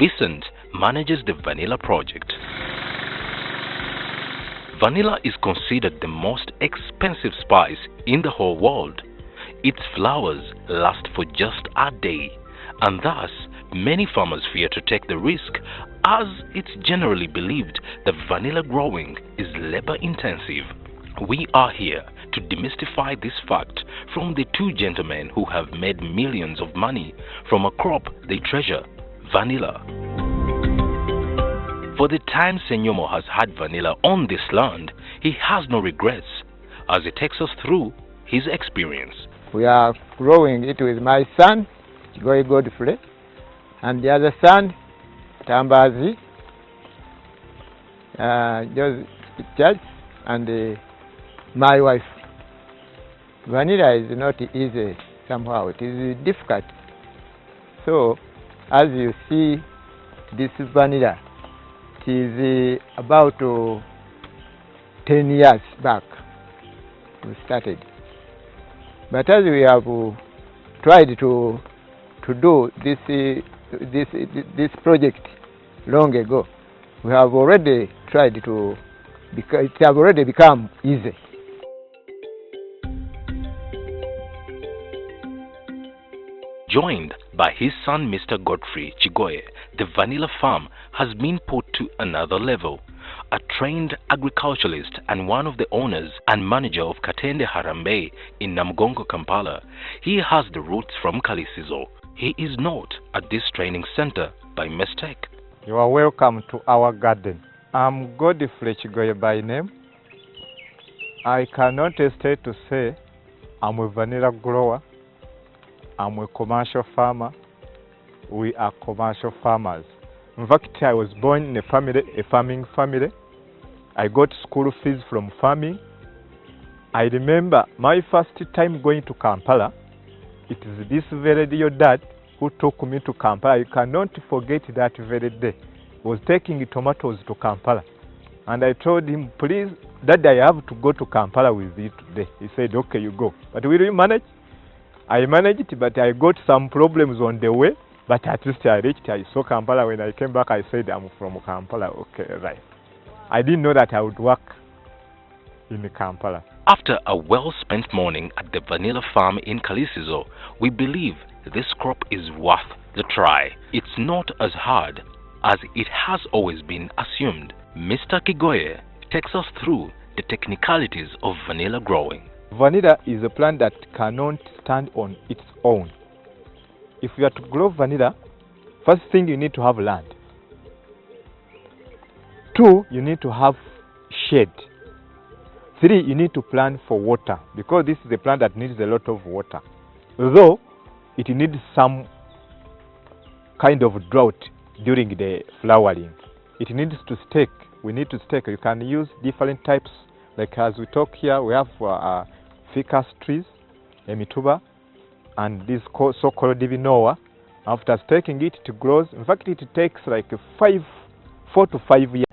Vincent manages the vanilla project. Vanilla is considered the most expensive spice in the whole world. Its flowers last for just a day, and thus many farmers fear to take the risk, as it's generally believed that vanilla growing is labor intensive. We are here to demystify this fact from the two gentlemen who have made millions of money from a crop they treasure, vanilla. For the time Senyomo has had vanilla on this land, he has no regrets as he takes us through his experience. We are growing it with my son, Goy Godfrey, and the other son, Tambazi, Joseph Church, and my wife. Vanilla is not easy somehow, it is difficult. So, as you see, this vanilla, it is about 10 years back we started. But as we have tried to do this project long ago, we have already tried to, because it has already become easy. Joined by his son Mr. Godfrey Chigoye, the vanilla farm has been put to another level. A trained agriculturalist and one of the owners and manager of Katende Harambe in Namugongo, Kampala, he has the roots from Kalisizo. He is not at this training center by mistake. You are welcome to our garden. I'm Godfrey Chigoye by name. I cannot hesitate to say I'm a vanilla grower. I'm a commercial farmer. We are commercial farmers. In fact, I was born in a farming family. I got school fees from farming. I remember my first time going to Kampala. It is this very dear dad who took me to Kampala. I cannot forget that very day. He was taking tomatoes to Kampala. And I told him, please, Dad, I have to go to Kampala with you today. He said, okay, you go. But will you manage? I managed, but I got some problems on the way. But at least I reached, I saw Kampala. When I came back, I said, I'm from Kampala. Okay, right. I didn't know that I would work in Kampala. After a well-spent morning at the vanilla farm in Kalisizo, we believe this crop is worth the try. It's not as hard as it has always been assumed. Mr. Kigoye takes us through the technicalities of vanilla growing. Vanilla is a plant that cannot stand on its own. If you are to grow vanilla, first thing you need to have land. 2, you need to have shade. 3, you need to plan for water, because this is a plant that needs a lot of water. Though it needs some kind of drought during the flowering. It needs to stake. We need to stake. You can use different types. Like as we talk here, we have ficus trees, emituba, and this so-called divinoa. After staking it, it grows. In fact, it takes like 4 to 5 years.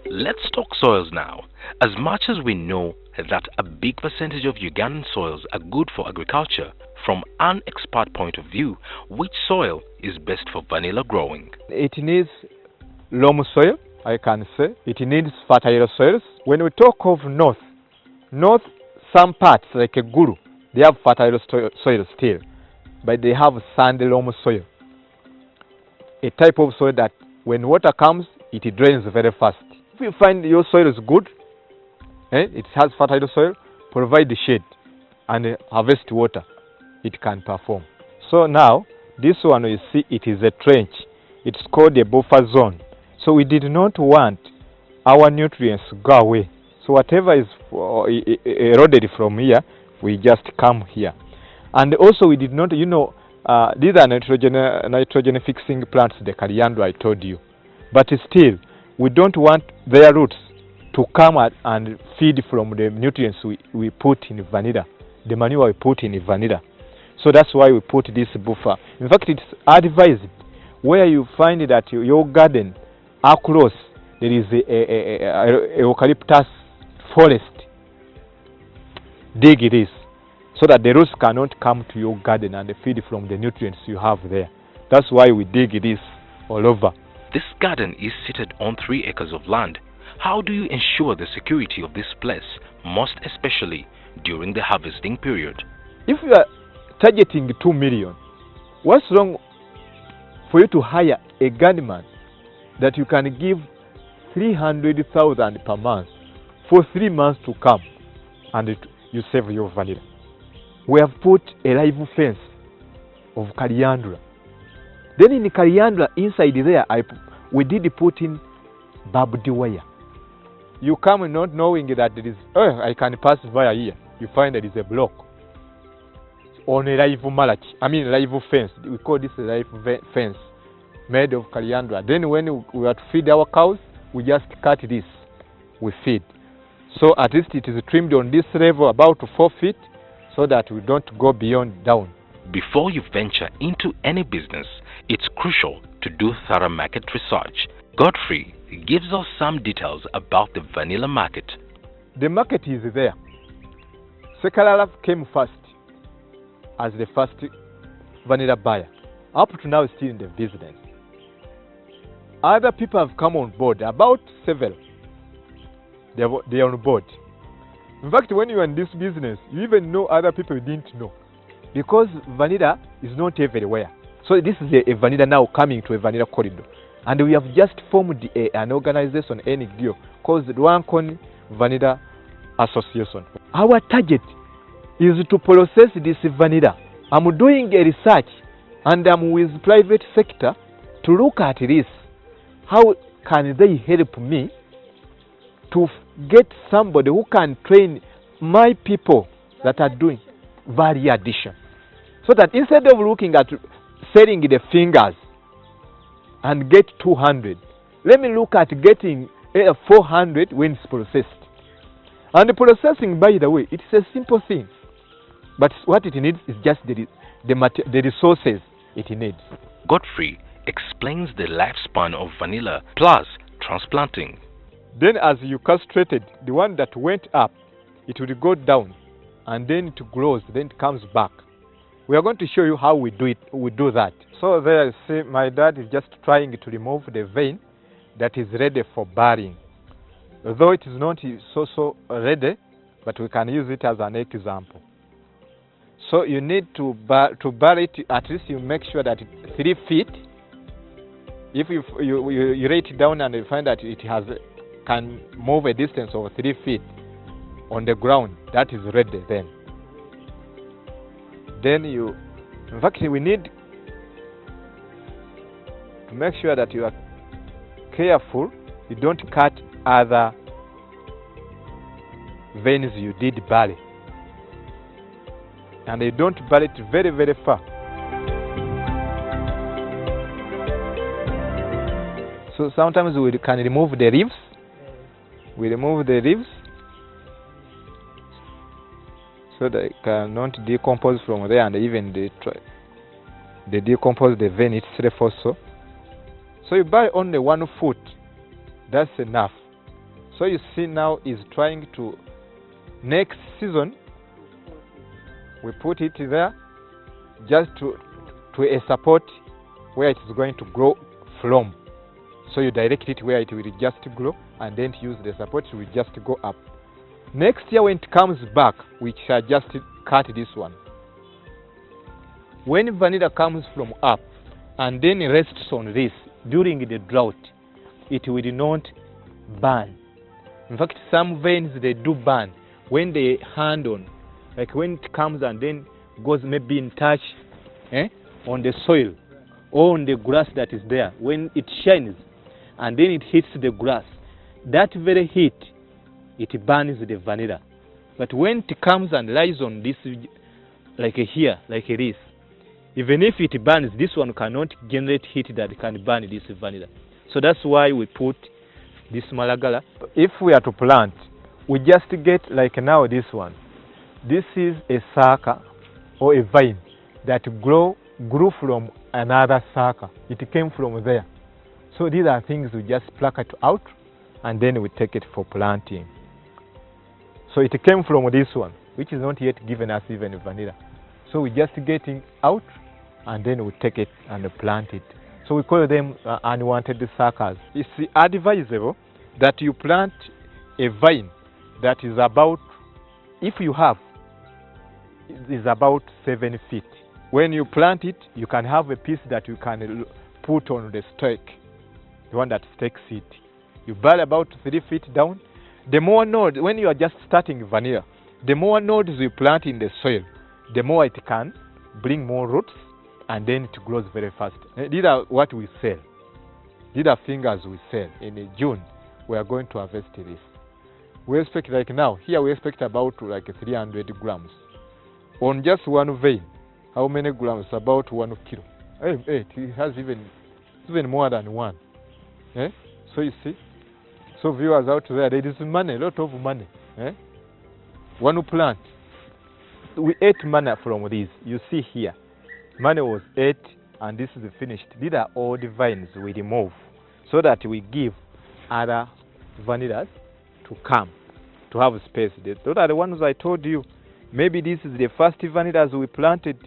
Let's talk soils now. As much as we know that a big percentage of Ugandan soils are good for agriculture, from an expert point of view, which soil is best for vanilla growing? It needs loam soil, I can say. It needs fertile soils. When we talk of north, some parts like a Guru, they have fertile soil still, but they have sand loam soil. A type of soil that when water comes, it drains very fast. If you find your soil is good, it has fertile soil, provide the shade and harvest water, it can perform. So now, this one you see, it is a trench. It's called a buffer zone. So we did not want our nutrients to go away. So whatever is eroded from here, we just come here. And also we did not, these are nitrogen fixing plants, the coriander I told you. But still, we don't want their roots to come and feed from the nutrients we put in vanilla, the manure we put in vanilla. So that's why we put this buffer. In fact, it's advised where you find that your garden across there is a eucalyptus forest. Dig this so that the roots cannot come to your garden and feed from the nutrients you have there. That's why we dig this all over. This garden is seated on 3 acres of land. How do you ensure the security of this place, most especially during the harvesting period? If you are targeting 2 million, what's wrong for you to hire a gunman that you can give 300,000 per month for 3 months to come and you save your vanilla? We have put a live fence of coriander. Then in the coriander inside there, we did put in barbed wire. You come not knowing that there is, oh, I can pass via here. You find there is a block on a live live fence. We call this a live fence made of coriander. Then when we are to feed our cows, we just cut this, we feed. So at least it is trimmed on this level about 4 feet so that we don't go beyond down. Before you venture into any business, it's crucial to do thorough market research. Godfrey gives us some details about the vanilla market. The market is there. Sekalala came first as the first vanilla buyer. Up to now, still in the business. Other people have come on board, about 7. They are on board. In fact, when you are in this business, you even know other people you didn't know. Because vanilla is not everywhere. So this is a vanilla now coming to a vanilla corridor. And we have just formed an organization, NGO, called the Rwankoni Vanilla Association. Our target is to process this vanilla. I'm doing a research and I'm with private sector to look at this. How can they help me to get somebody who can train my people that are doing value addition? So that instead of looking at selling the fingers and get 200, let me look at getting 400 when it's processed. And the processing, by the way, it's a simple thing. But what it needs is just the resources it needs. Godfrey explains the lifespan of vanilla plus transplanting. Then as you castrated, the one that went up, it will go down and then it grows, then it comes back. We are going to show you how we do it. We do that. So there you see my dad is just trying to remove the vein that is ready for burying. Although it is not so ready, but we can use it as an example. So you need to bury it, at least you make sure that it's 3 feet. If you rate it down and you find that it can move a distance of 3 feet on the ground, that is ready then. Then in fact, we need to make sure that you are careful, you don't cut other veins you did bury. And you don't bury it very, very far. So sometimes we can remove the leaves. We remove the leaves so that it cannot decompose from there, and even they decompose the vein itself also. So you buy only 1 foot. That's enough. So you see now is trying to, next season, we put it there just to a support where it is going to grow from. So you direct it where it will just grow, and then use the support, it will just go up. Next year when it comes back, we shall just cut this one. When vanilla comes from up and then rests on this during the drought, it will not burn. In fact, some veins they do burn when they hand on, like when it comes and then goes maybe in touch on the soil or on the grass that is there. When it shines and then it hits the grass, that very heat, it burns the vanilla. But when it comes and lies on this, like here, like this, even if it burns, this one cannot generate heat that can burn this vanilla. So that's why we put this malagala. If we are to plant, we just get like now this one. This is a sucker or a vine that grow grew from another sucker. It came from there. So these are things we just pluck it out and then we take it for planting. So it came from this one, which is not yet given us even vanilla. So we just get it out and then we take it and plant it. So we call them unwanted suckers. It's advisable that you plant a vine that is about, if you have, is about 7 feet. When you plant it, you can have a piece that you can put on the stake, the one that stakes it. You bury about 3 feet down. The more nodes, when you are just starting vanilla, the more nodes you plant in the soil, the more it can bring more roots, and then it grows very fast. These are what we sell. These are fingers we sell. In June, we are going to harvest this. We expect, like now, here we expect about like 300 grams. On just one vein, how many grams? About 1 kilo. It has even more than one. So you see, so viewers out there is money, a lot of money. One plant, we ate money from this. You see here, money was 8, and this is finished. These are all the vines we remove so that we give other vanillas to come, to have space. Those are the ones I told you. Maybe this is the first vanillas we planted.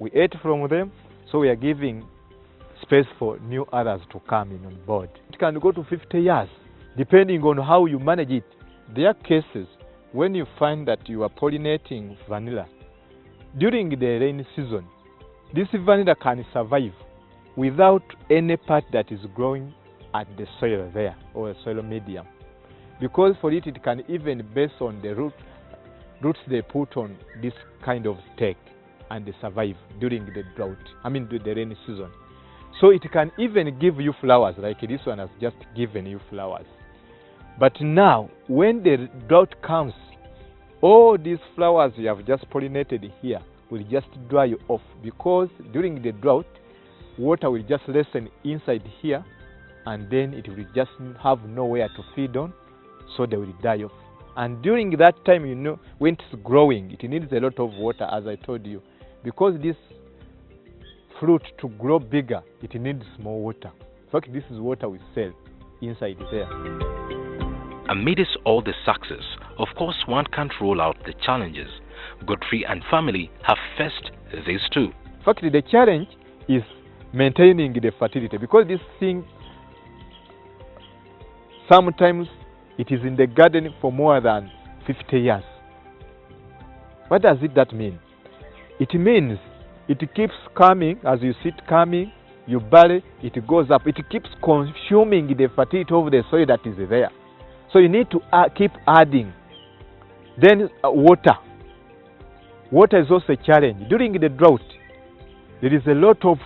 We ate from them, so we are giving space for new others to come in on board. It can go to 50 years, depending on how you manage it. There are cases when you find that you are pollinating vanilla during the rainy season. This vanilla can survive without any part that is growing at the soil there, or a soil medium, because for it can even base on the roots they put on this kind of stake, and they survive during the drought, during the rainy season. So it can even give you flowers, like this one has just given you flowers. But now, when the drought comes, all these flowers you have just pollinated here will just dry off, because during the drought, water will just lessen inside here, and then it will just have nowhere to feed on, so they will die off. And during that time, when it's growing, it needs a lot of water, as I told you, because this fruit to grow bigger, it needs more water. In fact, this is water we sell inside there. Amidst all the success, of course, one can't rule out the challenges. Godfrey and family have faced these too. In fact, the challenge is maintaining the fertility, because this thing, sometimes it is in the garden for more than 50 years. What does that mean? It means it keeps coming. As you see it coming, you bury, it goes up. It keeps consuming the fertility of the soil that is there. So you need to keep adding. Then water. Water is also a challenge. During the drought, there is a lot of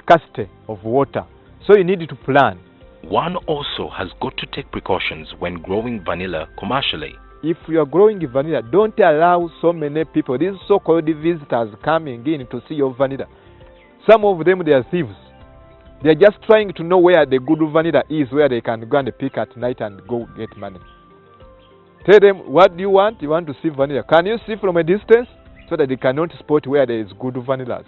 scarcity of water. So you need to plan. One also has got to take precautions when growing vanilla commercially. If you are growing vanilla, don't allow so many people, these so-called visitors, coming in to see your vanilla. Some of them, they are thieves. They are just trying to know where the good vanilla is, where they can go and pick at night and go get money. Tell them, what do you want? You want to see vanilla. Can you see from a distance, so that they cannot spot where there is good vanillas?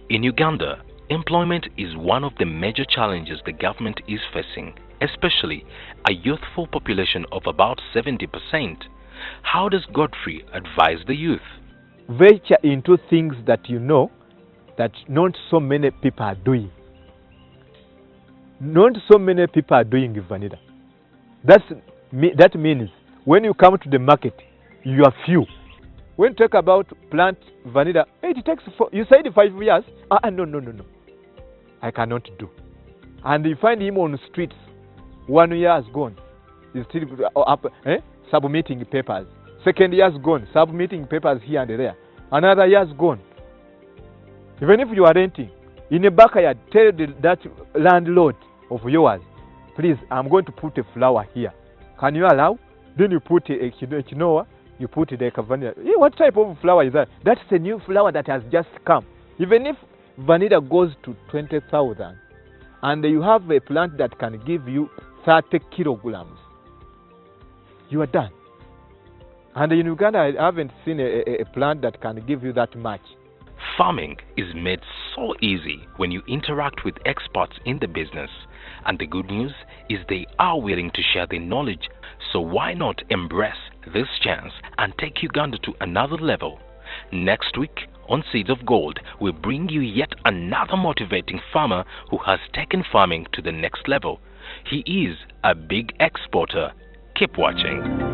In Uganda, employment is one of the major challenges the government is facing, especially a youthful population of about 70%. How does Godfrey advise the youth? Venture into things that you know that not so many people are doing. Not so many people are doing vanilla. That means when you come to the market, you are few. When you talk about plant vanilla, it takes you said 5 years. No. I cannot do. And you find him on the streets. 1 year has gone. He's still up, submitting papers. 2nd year has gone, submitting papers here and there. Another year has gone. Even if you are renting, in a backyard, tell that landlord of yours, please, I'm going to put a flower here. Can you allow? Then you put a quinoa, you put it like a vanilla. What type of flower is that? That's a new flower that has just come. Even if vanilla goes to 20,000, and you have a plant that can give you 30 kilograms, you are done. And in Uganda, I haven't seen a plant that can give you that much. Farming is made so easy when you interact with experts in the business, and the good news is they are willing to share their knowledge. So why not embrace this chance and take Uganda to another level? Next week on Seeds of Gold, we bring you yet another motivating farmer who has taken farming to the next level. He is a big exporter. Keep watching.